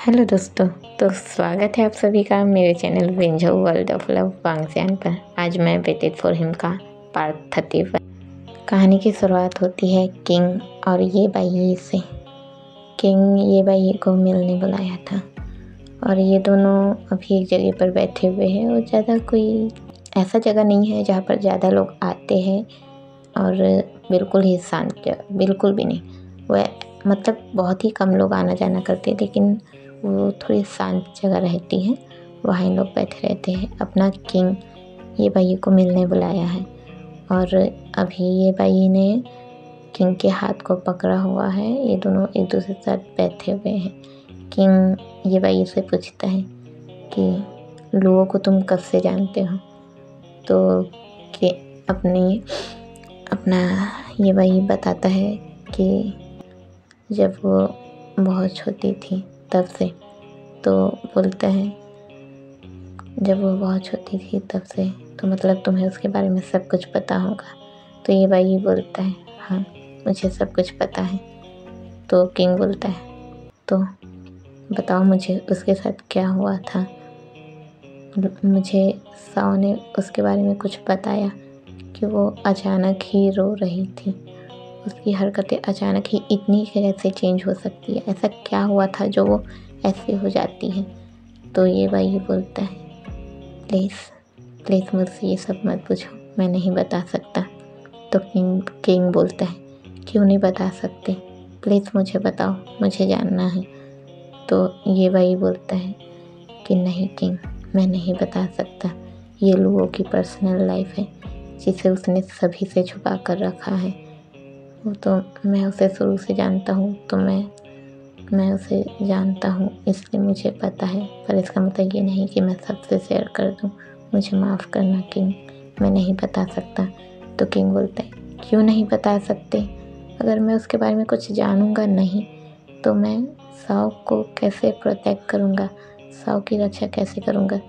Hello दोस्तों। तो स्वागत है आप सभी का मेरे चैनल वेंझो वर्ल्ड ऑफ लव वांगस्यान पर। आज मैं वेटेड फॉर हिम का पार्ट 31। कहानी की शुरुआत होती है किंग और ये बाई से। किंग ये बाई को मिलने बुलाया था और ये दोनों अभी एक जगह पर बैठे हुए हैं और ज़्यादा कोई ऐसा जगह नहीं है जहाँ पर ज़्यादा लोग आते हैं और बिल्कुल ही शांत जगह, बिल्कुल भी नहीं। वह मतलब बहुत ही कम लोग आना जाना करते, लेकिन वो थोड़ी शांत जगह रहती है, वहाँ इन लोग बैठे रहते हैं। अपना किंग ये बाई को मिलने बुलाया है और अभी ये बाई ने किंग के हाथ को पकड़ा हुआ है। ये दोनों एक दूसरे के साथ बैठे हुए हैं। किंग ये बाई से पूछता है कि लुओ को तुम कब से जानते हो? तो कि अपना ये बाई बताता है कि जब वो बहुत छोटी थी तब से। तो बोलता है जब वो बहुत छोटी थी तब से, तो मतलब तुम्हें उसके बारे में सब कुछ पता होगा। तो ये भाई बोलता है हाँ, मुझे सब कुछ पता है। तो किंग बोलता है तो बताओ मुझे उसके साथ क्या हुआ था। मुझे साओ ने उसके बारे में कुछ बताया कि वो अचानक ही रो रही थी। उसकी हरकतें अचानक ही इतनी कैसे चेंज हो सकती है, ऐसा क्या हुआ था जो वो ऐसे हो जाती है। तो ये भाई बोलता है प्लीज़ मुझसे ये सब मत पूछो, मैं नहीं बता सकता। तो किंग बोलता है क्यों नहीं बता सकते, प्लीज़ मुझे बताओ, मुझे जानना है। तो ये भाई बोलता है कि नहीं किंग, मैं नहीं बता सकता। ये लुओ की पर्सनल लाइफ है जिसे उसने सभी से छुपा कर रखा है। वो तो मैं उसे शुरू से जानता हूँ, तो मैं उसे जानता हूँ इसलिए मुझे पता है, पर इसका मतलब ये नहीं कि मैं सबसे शेयर कर दूँ। मुझे माफ़ करना किंग, मैं नहीं बता सकता। तो किंग बोलता है क्यों नहीं बता सकते? अगर मैं उसके बारे में कुछ जानूँगा नहीं तो मैं साओ को कैसे प्रोटेक्ट करूँगा, साओ की रक्षा कैसे करूँगा।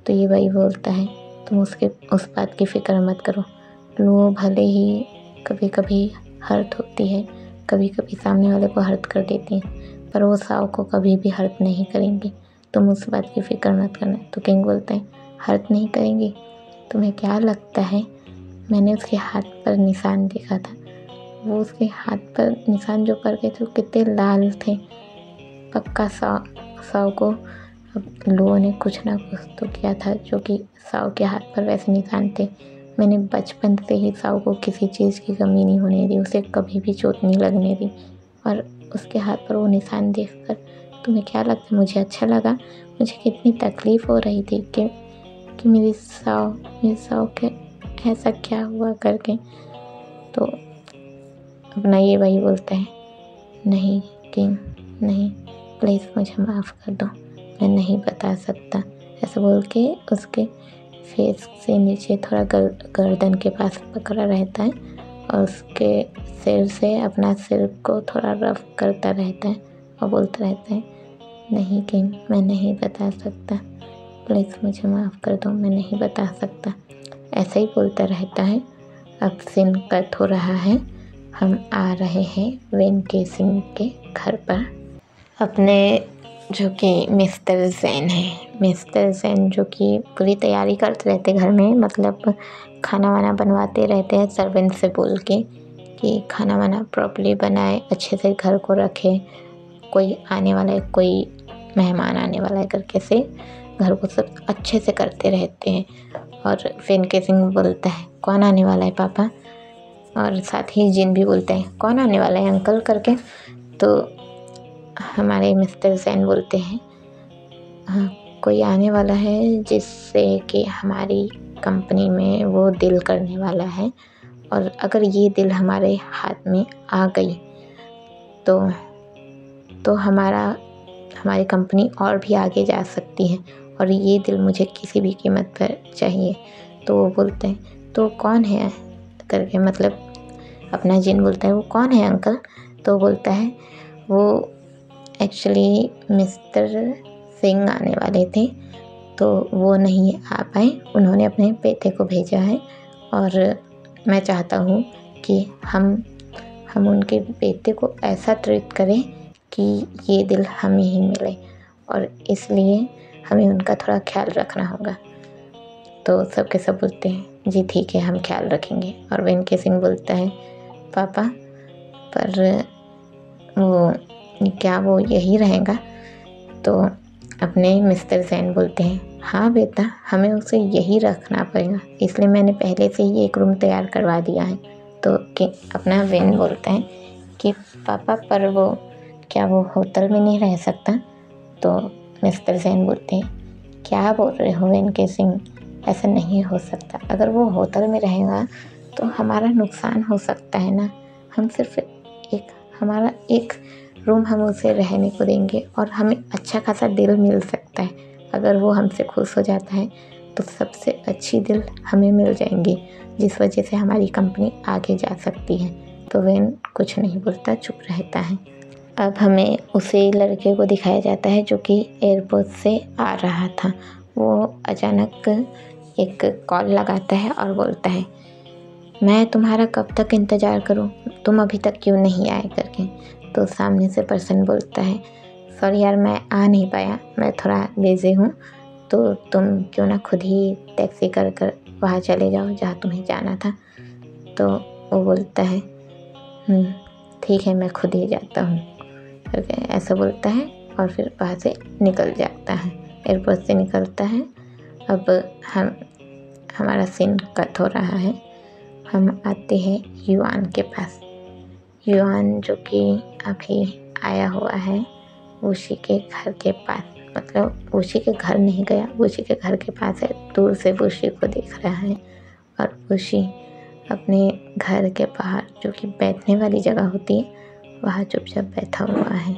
तो ये भाई बोलता है तुम उस बात की फ़िक्र मत करो। लुओ भले ही कभी कभी हर्ट होती है, कभी कभी सामने वाले को हर्ट कर देती है, पर वो साओ को कभी भी हर्ट नहीं करेंगी। तुम उस बात की फ़िक्र मत करना। तो किंग बोलते हैं हर्ट नहीं करेंगी? तुम्हें क्या लगता है? मैंने उसके हाथ पर निशान देखा था, वो उसके हाथ पर निशान जो कर गए थे वो कितने लाल थे। पक्का साओ को अब लुओ ने कुछ ना कुछ तो किया था जो कि साओ के हाथ पर वैसे निशान थे। मैंने बचपन से ही साओ को किसी चीज़ की कमी नहीं होने दी, उसे कभी भी चोट नहीं लगने दी। और उसके हाथ पर वो निशान देखकर तुम्हें क्या लगता है मुझे अच्छा लगा? मुझे कितनी तकलीफ़ हो रही थी कि मेरी साओ के ऐसा क्या हुआ करके। तो अपना ये भाई बोलता है नहीं किंग नहीं, प्लीज़ मुझे माफ़ कर दो, मैं नहीं बता सकता। ऐसा बोल के उसके फेस से नीचे थोड़ा गर्दन के पास पकड़ा रहता है और उसके सिर से अपना सिर को थोड़ा रफ करता रहता है और बोलता रहता है नहीं किंग, मैं नहीं बता सकता, प्लीज़ मुझे माफ़ कर दो, मैं नहीं बता सकता। ऐसा ही बोलता रहता है। अब सीन कट हो रहा है, हम आ रहे हैं वेन केसिंग के घर पर। अपने जो कि मिस्टर ज़ैन है, मिस्टर ज़ैन जो कि पूरी तैयारी करते रहते घर में, मतलब खाना वाना बनवाते रहते हैं सर्वेंट से बोल के कि खाना वाना प्रॉपर्ली बनाए, अच्छे से घर को रखे, कोई आने वाला है, कोई मेहमान आने वाला है करके से घर को सब अच्छे से करते रहते हैं। और वेन केसिंग बोलता है कौन आने वाला है पापा? और साथ ही जिन भी बोलते हैं कौन आने वाला है अंकल करके। तो हमारे मिस्टर ज़ैन बोलते हैं हाँ, कोई आने वाला है जिससे कि हमारी कंपनी में वो डील करने वाला है, और अगर ये डील हमारे हाथ में आ गई तो हमारी कंपनी और भी आगे जा सकती है, और ये डील मुझे किसी भी कीमत पर चाहिए। तो वो बोलते हैं तो कौन है करके, मतलब अपना जिन बोलता है वो कौन है अंकल? तो बोलता है वो एक्चुअली मिस्टर सिंह आने वाले थे, तो वो नहीं आ पाए, उन्होंने अपने बेटे को भेजा है और मैं चाहता हूँ कि हम उनके बेटे को ऐसा ट्रीट करें कि ये दिल हमें ही मिले। और इसलिए हमें उनका थोड़ा ख्याल रखना होगा। तो सब के सब बोलते हैं जी ठीक है, हम ख्याल रखेंगे। और वेन केसिंग बोलता है पापा पर वो यही रहेगा? तो अपने मिस्टर ज़ैन बोलते हैं हाँ बेटा, हमें उसे यही रखना पड़ेगा, इसलिए मैंने पहले से ही एक रूम तैयार करवा दिया है। तो अपना वेन बोलता है कि पापा पर क्या वो होटल में नहीं रह सकता? तो मिस्टर ज़ैन बोलते हैं क्या बोल रहे हो वेन केसिंग, ऐसा नहीं हो सकता। अगर वो होटल में रहेगा तो हमारा नुकसान हो सकता है ना। हम सिर्फ हमारा एक रूम हम उसे रहने को देंगे और हमें अच्छा खासा डील मिल सकता है। अगर वो हमसे खुश हो जाता है तो सबसे अच्छी डील हमें मिल जाएंगी, जिस वजह से हमारी कंपनी आगे जा सकती है। तो वेन कुछ नहीं बोलता, चुप रहता है। अब हमें उसी लड़के को दिखाया जाता है जो कि एयरपोर्ट से आ रहा था। वो अचानक एक कॉल लगाता है और बोलता है मैं तुम्हारा कब तक इंतज़ार करूं, तुम अभी तक क्यों नहीं आए करके। तो सामने से पर्सन बोलता है सॉरी यार, मैं आ नहीं पाया, मैं थोड़ा बिज़ी हूँ, तो तुम क्यों ना खुद ही टैक्सी कर वहाँ चले जाओ जहाँ तुम्हें जाना था। तो वो बोलता है ठीक है, मैं खुद ही जाता हूँ करके ऐसा बोलता है और फिर वहाँ से निकल जाता है, एयरपोर्ट से निकलता है। अब हमारा सीन कट हो रहा है। हम आते हैं युआन के पास। युआन जो कि अभी आया हुआ है वुशी के घर के पास, मतलब वुशी के घर नहीं गया, वुशी के घर के पास है। दूर से वुशी को देख रहा है और वुशी अपने घर के बाहर जो कि बैठने वाली जगह होती है वहाँ चुपचाप बैठा हुआ है।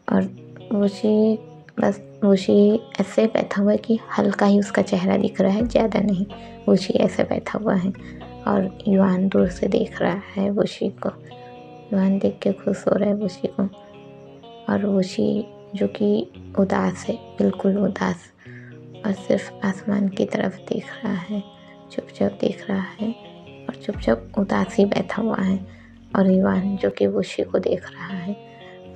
और वुशी ऐसे बैठा हुआ है कि हल्का ही उसका चेहरा दिख रहा है, ज़्यादा नहीं। वुशी ऐसे बैठा हुआ है और युआन दूर से देख रहा है वुशी को। युआन देख के खुश हो रहा है वुशी को। और वुशी जो कि उदास है, बिल्कुल उदास, और सिर्फ आसमान की तरफ देख रहा है, चुपचाप देख रहा है और चुपचाप उदास ही बैठा हुआ है। और युआन जो कि वुशी को देख रहा है।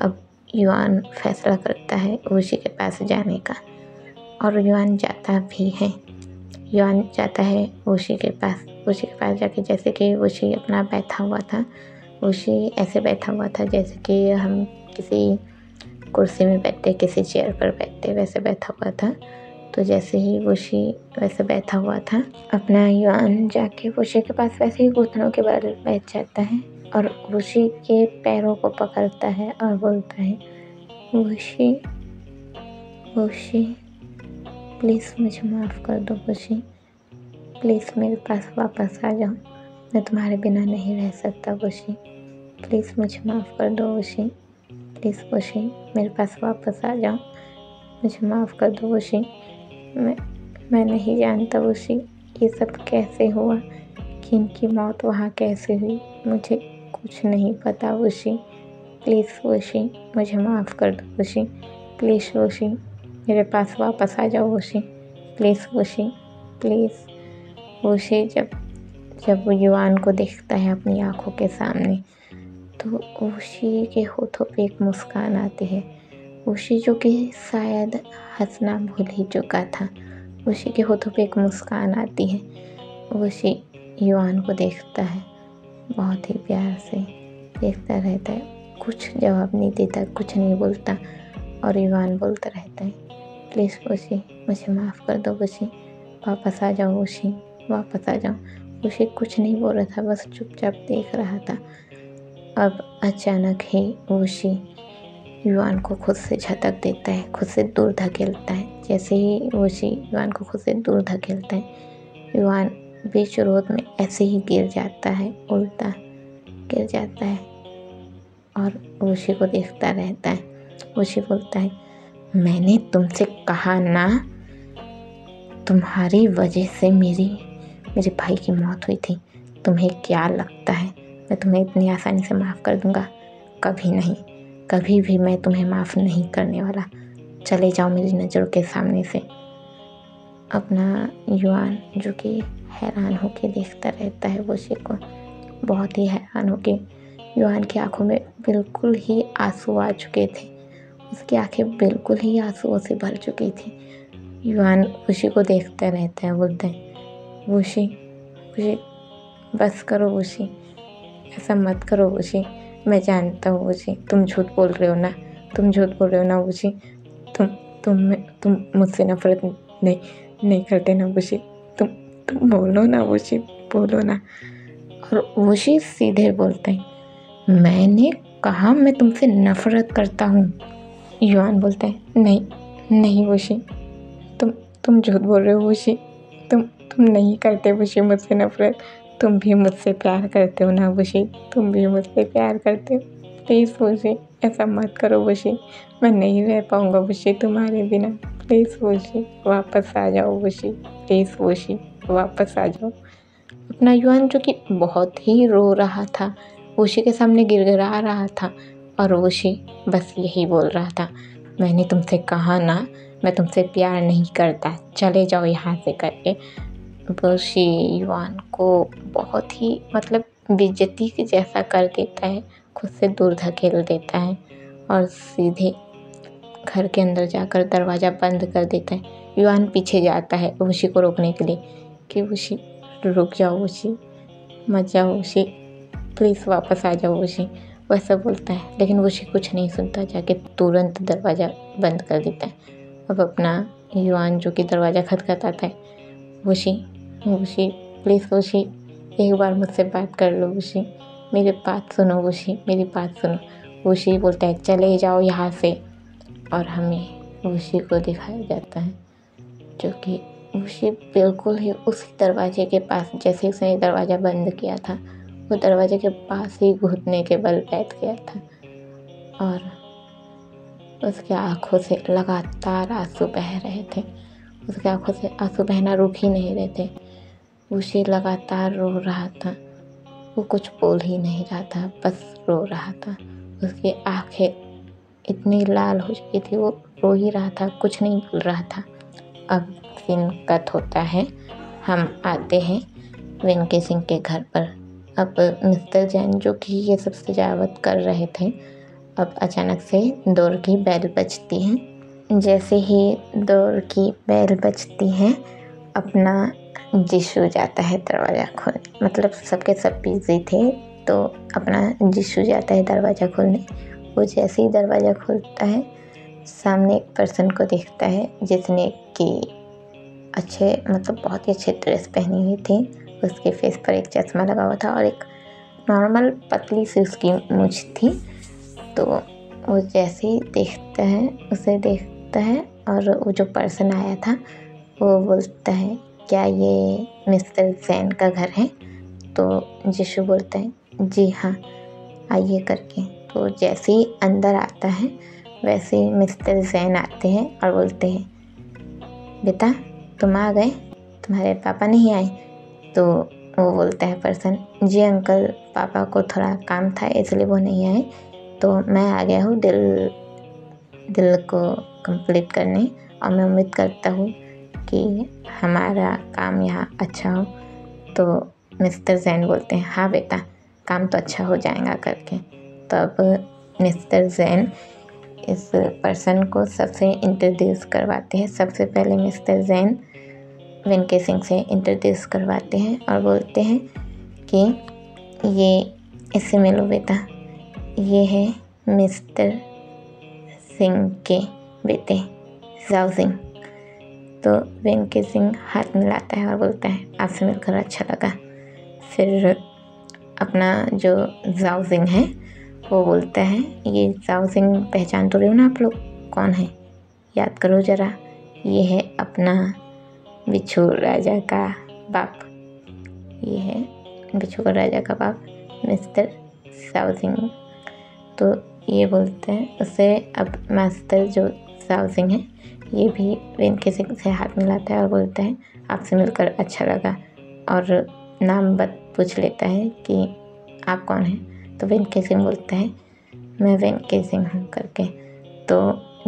अब युआन फैसला करता है वुशी के पास जाने का और युआन जाता भी है। युआन जाता है वुशी के पास जाके जैसे कि वुशी अपना बैठा हुआ था, वुशी ऐसे बैठा हुआ था जैसे कि हम किसी कुर्सी में बैठते, किसी चेयर पर बैठते, वैसे बैठा हुआ था। तो जैसे ही वुशी वैसे बैठा हुआ था, अपना युआन जाके वुशी के पास वैसे ही घुटनों के बल बैठ जाता है और वुशी के पैरों को पकड़ता है और बोलता है वुशी प्लीज़ मुझे माफ़ कर दो वुशी, प्लीज़ मेरे पास वापस आ जाओ, मैं तुम्हारे बिना नहीं रह सकता वुशी, प्लीज़ मुझे माफ़ कर दो वुशी, प्लीज़ वुशी मेरे पास वापस आ जाओ, मुझे माफ़ कर दो वुशी। मैं नहीं जानता वुशी ये सब कैसे हुआ, कि इनकी मौत वहाँ कैसे हुई, मुझे कुछ नहीं पता वुशी, प्लीज़ वुशी मुझे माफ़ कर दो वुशी, प्लीज़ वुशी मेरे पास वापस आ जाओ वुशी, प्लीज़ वुशी प्लीज़। वुशी जब वो युआन को देखता है अपनी आँखों के सामने तो वुशी के होठों पे एक मुस्कान आती है। वुशी जो कि शायद हंसना भूल ही चुका था, वुशी के होठों पे एक मुस्कान आती है। वुशी युआन को देखता है, बहुत ही प्यार से देखता रहता है, कुछ जवाब नहीं देता, कुछ नहीं बोलता। और युआन बोलता रहता है प्लीज़ वुशी मुझे माफ़ कर दो वुशी, वापस आ जाओ वुशी, वापस आ जाओ। वुशी कुछ नहीं बोल रहा था, बस चुपचाप देख रहा था। अब अचानक ही वुशी युआन को खुद से झटक देता है, खुद से दूर धकेलता है। जैसे ही वुशी युआन को खुद से दूर धकेलता है, युआन बीच रोड में ऐसे ही गिर जाता है, उल्टा गिर जाता है और वुशी को देखता रहता है। वुशी बोलता है मैंने तुमसे कहा ना, तुम्हारी वजह से मेरे भाई की मौत हुई थी। तुम्हें क्या लगता है मैं तुम्हें इतनी आसानी से माफ़ कर दूंगा? कभी नहीं, कभी भी मैं तुम्हें माफ़ नहीं करने वाला। चले जाओ मेरी नज़रों के सामने से। अपना युआन जो कि हैरान होके देखता रहता है वुशी को, बहुत ही हैरान होके। युआन की आंखों में बिल्कुल ही आंसू आ चुके थे उसकी आंखें बिल्कुल ही आंसुओं से भर चुकी थी। युआन वुशी को देखता रहता है, बोलता है, वुशी वुशी बस करो वुशी, ऐसा मत करो वुशी, मैं जानता हूँ वुशी, तुम झूठ बोल रहे हो ना, तुम झूठ बोल रहे हो ना वुशी, तुम मुझसे नफरत नहीं करते ना वुशी, तुम बोलो ना वुशी, बोलो ना। और वुशी सीधे बोलते हैं, मैंने कहा मैं तुमसे नफरत करता हूँ। युआन बोलता है, नहीं वुशी, तुम झूठ बोल रहे हो वुशी, तुम नहीं करते वुशी मुझसे नफरत, तुम भी मुझसे प्यार करते हो ना वुशी, तुम भी मुझसे प्यार करते हो। प्लीज़ वुशी, ऐसा मत करो वुशी, मैं नहीं रह पाऊँगा वुशी तुम्हारे बिना। प्लीज़ वुशी, वापस आ जाओ वुशी, प्लीज़ वुशी, वापस आ जाओ। अपना युआन जो कि बहुत ही रो रहा था, वुशी के सामने गिड़गिड़ा रहा था, और वुशी बस यही बोल रहा था, मैंने तुमसे कहा ना, मैं तुमसे प्यार नहीं करता, चले जाओ यहाँ से करके। वुशी युआन को बहुत ही बेइज्जती के जैसा कर देता है, खुद से दूर धकेल देता है और सीधे घर के अंदर जाकर दरवाज़ा बंद कर देता है। युआन पीछे जाता है वुशी को रोकने के लिए कि वुशी रुक जाओ वुशी, मत जाओ वुशी, प्लीज़ वापस आ जाओ वुशी, वैसा बोलता है। लेकिन वुशी कुछ नहीं सुनता, जाके तुरंत दरवाज़ा बंद कर देता है। अब अपना युआन जो कि दरवाज़ा खटखटाता है, वुशी प्लीज़ वुशी, एक बार मुझसे बात कर लो वुशी, मेरी बात सुनो वुशी, मेरी बात सुनो। वुशी बोलता है, चले जाओ यहाँ से। और हमें वुशी को दिखाया जाता है जो कि वुशी बिल्कुल ही उसी दरवाजे के पास, जैसे उसने दरवाज़ा बंद किया था, वो दरवाजे के पास ही घुटने के बल बैठ गया था और उसकी आंखों से लगातार आंसू बह रहे थे। उसकी आंखों से आंसू बहना रुक ही नहीं रहे थे। वुशी लगातार रो रहा था, वो कुछ बोल ही नहीं रहा था, बस रो रहा था। उसकी आंखें इतनी लाल हो चुकी थी, वो रो ही रहा था, कुछ नहीं बोल रहा था। अब सीन कट होता है, हम आते हैं वेंकी सिंह के घर पर। अब मिस्टर जैन जो कि ये सब सजावट कर रहे थे, अब अचानक से डोर की बेल बजती है। जैसे ही डोर की बेल बजती है, अपना जिशु जाता है दरवाज़ा खोलने, सबके सब बिजी थे, तो अपना जिशु जाता है दरवाज़ा खोलने। वो जैसे ही दरवाज़ा खोलता है, सामने एक पर्सन को देखता है जिसने कि बहुत ही अच्छे ड्रेस पहनी हुई थी। उसके फेस पर एक चश्मा लगा हुआ था और एक नॉर्मल पतली सी उसकी मूंछ थी। तो वो जैसे ही उसे देखता है और वो जो पर्सन आया था वो बोलता है, क्या ये मिस्टर जैन का घर है? तो जिशु बोलता है, जी हाँ, आइए करके। तो जैसे ही अंदर आता है, वैसे ही मिस्टर जैन आते हैं और बोलते हैं, बेटा तुम आ गए, तुम्हारे पापा नहीं आए? तो वो बोलता है पर्सन, जी अंकल, पापा को थोड़ा काम था इसलिए वो नहीं आए, तो मैं आ गया हूँ दिल को कंप्लीट करने, और मैं उम्मीद करता हूँ कि हमारा काम यहाँ अच्छा हो। तो मिस्टर जैन बोलते हैं, हाँ बेटा, काम तो अच्छा हो जाएगा करके। तब मिस्टर जैन इस पर्सन को सबसे इंट्रोड्यूस करवाते हैं। सबसे पहले मिस्टर जैन वेंकी सिंह से इंट्रोड्यूस करवाते हैं और बोलते हैं कि ये इससे मिलो बेटा, ये है मिस्टर सिंह के बेटे जाओ सिंह। तो वेंकी सिंह हाथ मिलाता है और बोलता है, आपसे मिलकर अच्छा लगा। फिर अपना जो जाओ सिंह है वो बोलता है, ये जाओ सिंह पहचान तो रहे हो ना आप लोग, कौन है? याद करो ज़रा, ये है अपना बिच्छू राजा का बाप, ये है बिच्छू का राजा का बाप मिस्टर जाओ सिंह। तो ये बोलते हैं उससे। अब मास्टर जो जाओ सिंह है, ये भी वेंकी सिंह से हाथ मिलाता है और बोलता है, आपसे मिलकर अच्छा लगा, और नाम पूछ लेता है कि आप कौन हैं? तो वेंकी सिंह बोलता है, मैं वेंकी सिंह हूँ करके। तो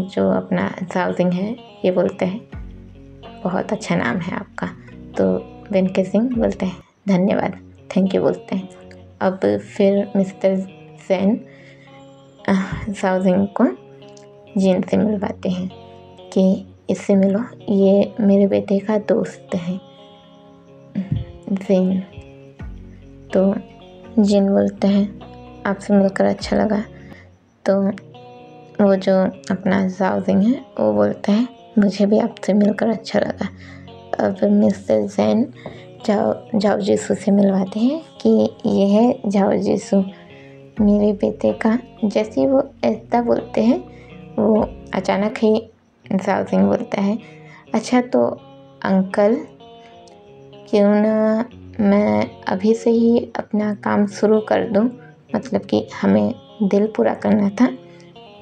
जो अपना जाओ सिंह है ये बोलता है, बहुत अच्छा नाम है आपका। तो वेंकी सिंह बोलते हैं, धन्यवाद, थैंक यू बोलते हैं। अब फिर मिस्टर जैन जाओ सिंह को जिन से मिलवाते हैं कि इससे मिलो, ये मेरे बेटे का दोस्त है जिन। तो जिन बोलते हैं आपसे मिलकर अच्छा लगा। तो वो जो अपना जाओ जिन है वो बोलता है मुझे भी आपसे मिलकर अच्छा लगा। अब मिस्टर जैन जाओ जीसू से मिलवाते हैं कि ये है जाओ जीसू मेरे बेटे का। जैसे ही वो ऐसा बोलते हैं वो अचानक ही जाओ जिन बोलता है अच्छा तो अंकल क्यों ना मैं अभी से ही अपना काम शुरू कर दूं, मतलब कि हमें दिल पूरा करना था।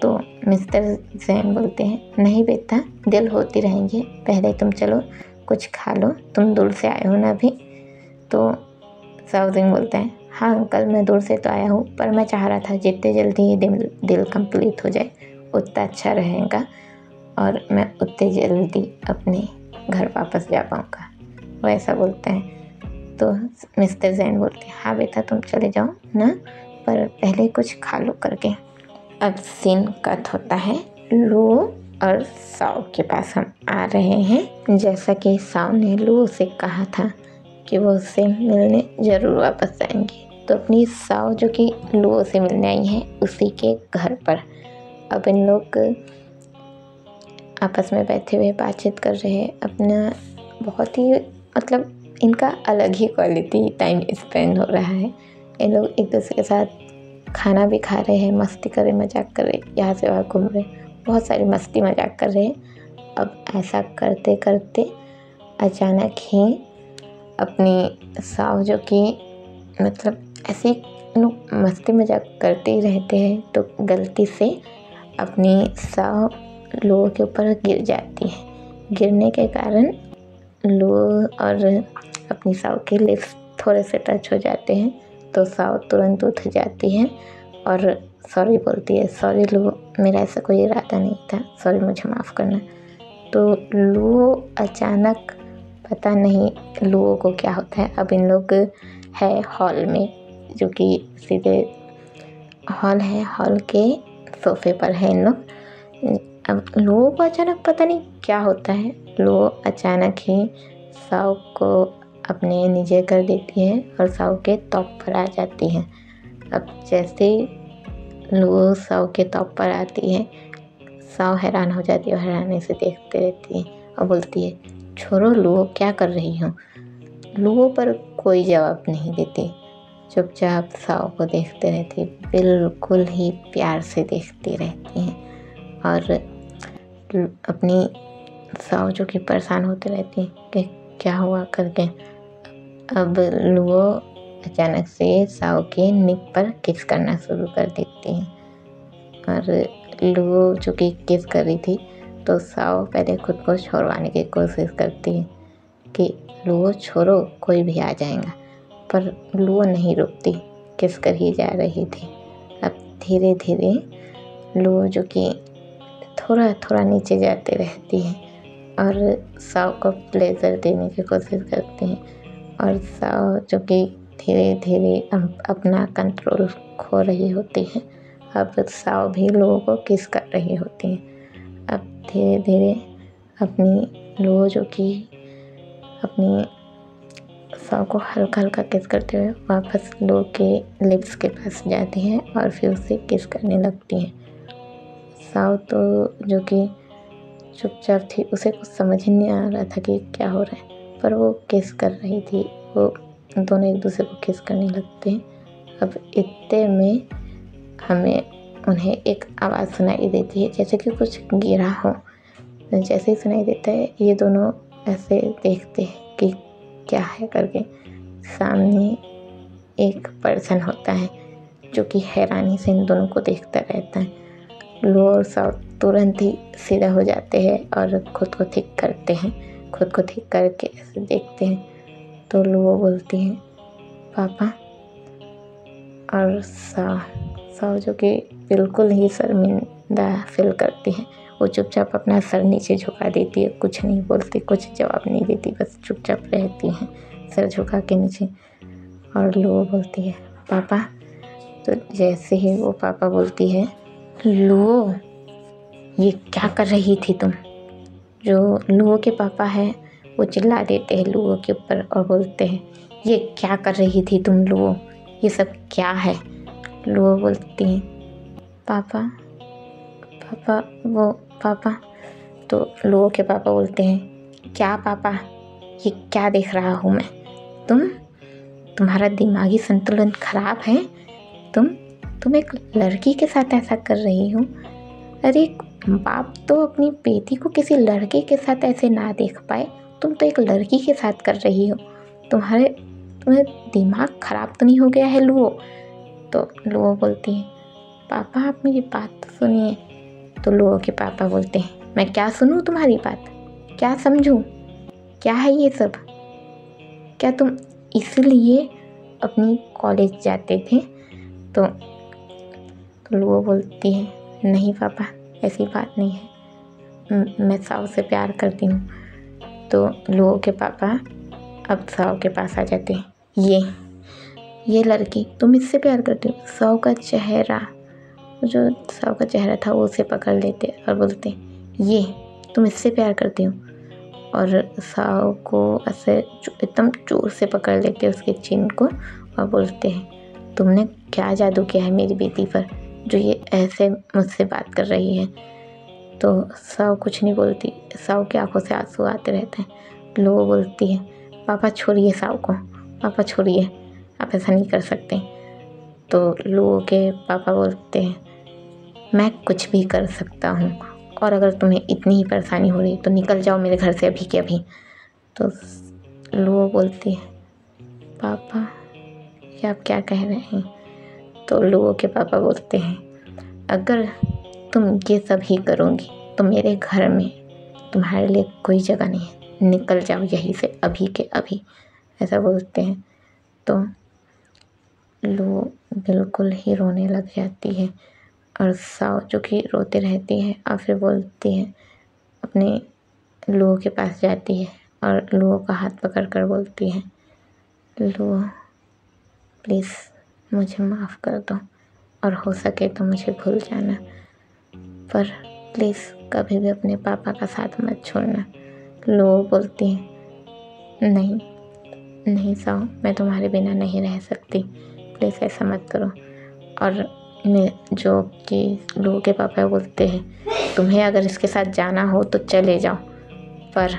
तो मिस्टर जैन बोलते हैं नहीं बेटा, दिल होती रहेंगे, पहले तुम चलो कुछ खा लो, तुम दूर से आए हो ना अभी। तो जाओ जिन बोलता है हाँ अंकल मैं दूर से तो आया हूँ, पर मैं चाह रहा था जितने जल्दी ये दिल कंप्लीट हो जाए उतना अच्छा रहेगा और मैं उतने जल्दी अपने घर वापस जा पाऊँगा, वो ऐसा बोलता है। तो मिस्टर जैन बोलते हैं हाँ बेटा तुम चले जाओ ना, पर पहले कुछ खा लो करके। अब सीन कट होता है लुओ और साओ के पास हम आ रहे हैं। जैसा कि साओ ने लुओ से कहा था कि वो उससे मिलने ज़रूर वापस आएंगे, तो अपनी साओ जो कि लुओ से मिलने आई है उसी के घर पर अब इन लोग आपस में बैठे हुए बातचीत कर रहे हैं अपना। बहुत ही मतलब इनका अलग ही क्वालिटी टाइम स्पेंड हो रहा है। ये लोग एक दूसरे के साथ खाना भी खा रहे हैं, मस्ती कर रहे, मजाक कर रहे, यहाँ से वहाँ घूम रहे, बहुत सारी मस्ती मजाक कर रहे हैं। अब ऐसा करते करते अचानक ही अपनी साव जो कि मतलब ऐसे लोग मस्ती मजाक करते ही रहते हैं, तो गलती से अपनी साव लोगों के ऊपर गिर जाती है। गिरने के कारण लोग और अपनी साव के लिप्स थोड़े से टच हो जाते हैं, तो साव तुरंत उठ जाती है और सॉरी बोलती है सॉरी लुओ, मेरा ऐसा कोई इरादा नहीं था, सॉरी मुझे माफ़ करना। तो लुओ अचानक पता नहीं लुओ को क्या होता है। अब इन लोग है हॉल में, जो कि सीधे हॉल है, हॉल के सोफे पर है इन लोग। अब लुओ को अचानक पता नहीं क्या होता है, लुओ अचानक ही साव को अपने नीचे कर देती है और साव के टॉप पर आ जाती है। अब जैसे ही लुओ साव के टॉप पर आती है, साव हैरान हो जाती है और हैरानी से देखते रहती है और बोलती है छोड़ो लुओ, क्या कर रही हो। लुओ पर कोई जवाब नहीं देती, चुपचाप साव को देखते रहती, बिल्कुल ही प्यार से देखती रहती हैं और अपनी साव जो कि परेशान होते रहती है कि क्या हुआ करके। अब लुओ अचानक से साव के निक पर किस करना शुरू कर देती है और लुओ जो कि किस कर रही थी, तो साव पहले खुद को छोड़वाने की कोशिश करती है कि लुओ छोड़ो, कोई भी आ जाएगा, पर लुओ नहीं रुकती, किस कर ही जा रही थी। अब धीरे धीरे लुओ जो कि थोड़ा थोड़ा नीचे जाते रहती है और साव को प्लेजर देने की कोशिश करती हैं और साव जो कि धीरे धीरे अपना कंट्रोल खो रही होती है। अब साव भी लोगों को किस कर रही होती है। अब धीरे धीरे अपनी लोगों जो कि अपनी साव को हल्का हल्का किस करते हुए वापस लोग के लिप्स के पास जाती हैं और फिर उसे किस करने लगती हैं। साव तो जो कि चुपचाप थी, उसे कुछ समझ ही नहीं आ रहा था कि क्या हो रहा है, पर वो किस कर रही थी, वो दोनों एक दूसरे को किस करने लगते हैं। अब इतने में हमें उन्हें एक आवाज़ सुनाई देती है जैसे कि कुछ गिरा हो। जैसे ही सुनाई देता है ये दोनों ऐसे देखते हैं कि क्या है करके। सामने एक पर्सन होता है जो कि हैरानी से इन दोनों को देखता रहता है। लुओ और साव तुरंत ही सीधा हो जाते हैं और खुद को ठीक करते हैं। खुद को ठीक करके ऐसे देखते हैं तो लुओ बोलती है पापा, और साव जो कि बिल्कुल ही शर्मिंदा फील करती है, वो चुपचाप अपना सर नीचे झुका देती है, कुछ नहीं बोलती, कुछ जवाब नहीं देती, बस चुपचाप रहती हैं सर झुका के नीचे। और लुओ बोलती है पापा। तो जैसे ही वो पापा बोलती है, लुओ ये क्या कर रही थी तुम? जो लुओ के पापा है वो चिल्ला देते हैं लुओ के ऊपर और बोलते हैं, ये क्या कर रही थी तुम लुओ, ये सब क्या है? लुओ बोलती हैं, पापा पापा वो पापा। तो लुओ के पापा बोलते हैं, क्या पापा, ये क्या देख रहा हूँ मैं? तुम्हारा दिमागी संतुलन खराब है? तुम एक लड़की के साथ ऐसा कर रही हो? अरे एक बाप तो अपनी बेटी को किसी लड़के के साथ ऐसे ना देख पाए, तुम तो एक लड़की के साथ कर रही हो। तुम्हें दिमाग खराब तो नहीं हो गया है लुओ? तो लुओ बोलती है, पापा आप मेरी बात तो सुनिए। तो लुओ के पापा बोलते हैं, मैं क्या सुनूं तुम्हारी बात, क्या समझूं, क्या है ये सब? क्या तुम इसलिए अपनी कॉलेज जाते थे? तो लुओ बोलती है, नहीं पापा ऐसी बात नहीं है, मैं साओ से प्यार करती हूँ। तो लुओ के पापा अब साओ के पास आ जाते हैं, ये लड़की तुम इससे प्यार करती हो? साओ का चेहरा, जो साओ का चेहरा था वो उसे पकड़ लेते और बोलते, ये तुम इससे प्यार करती हो? और साओ को ऐसे एकदम जोर से पकड़ लेते उसके चिन को और बोलते हैं, तुमने क्या जादू किया है मेरी बेटी पर जो ये ऐसे मुझसे बात कर रही है? तो साओ कुछ नहीं बोलती, साओ की आंखों से आंसू आते रहते हैं। लुओ बोलती है, पापा छोड़िए साओ को, पापा छोड़िए, आप ऐसा नहीं कर सकते। तो लुओ के पापा बोलते हैं, मैं कुछ भी कर सकता हूँ और अगर तुम्हें इतनी ही परेशानी हो रही तो निकल जाओ मेरे घर से अभी के अभी। तो लुओ बोलती है, पापा ये आप क्या कह रहे हैं? तो लुओ के पापा बोलते हैं, अगर तुम ये सब ही करोगी तो मेरे घर में तुम्हारे लिए कोई जगह नहीं है, निकल जाओ यहीं से अभी के अभी, ऐसा बोलते हैं। तो लुओ बिल्कुल ही रोने लग जाती है और साओ जो कि रोते रहती है और फिर बोलती है, अपने लुओ के पास जाती है और लुओ का हाथ पकड़ कर बोलती है, लुओ प्लीज़ मुझे माफ़ कर दो और हो सके तो मुझे भूल जाना, पर प्लीज़ कभी भी अपने पापा का साथ मत छोड़ना। लुओ बोलती है, नहीं साओ, मैं तुम्हारे बिना नहीं रह सकती, प्लीज़ ऐसा मत करो। और जो कि लुओ के पापा बोलते हैं, तुम्हें अगर इसके साथ जाना हो तो चले जाओ, पर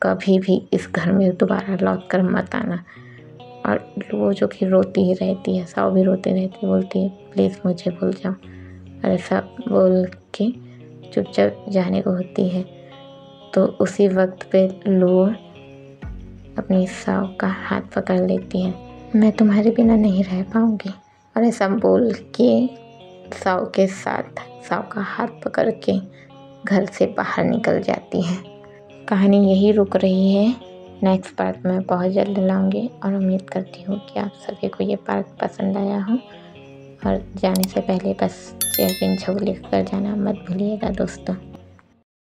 कभी भी इस घर में दोबारा लौट कर मत आना। और लुओ जो कि रोती ही रहती है, साओ भी रोती रहती है, बोलती है, प्लीज़ मुझे भूल जाओ। और ऐसा बोल के चुपचाप जाने को होती है। तो उसी वक्त पे लुओ अपनी साओ का हाथ पकड़ लेती है, मैं तुम्हारे बिना नहीं रह पाऊँगी, और ऐसा बोल के साओ के साथ साओ का हाथ पकड़ के घर से बाहर निकल जाती है। कहानी यही रुक रही है, नेक्स्ट पार्ट में बहुत जल्द लाऊंगी और उम्मीद करती हूँ कि आप सभी को ये पार्ट पसंद आया हो। और जाने से पहले बस जय हिंद लिख कर जाना मत भूलिएगा दोस्तों।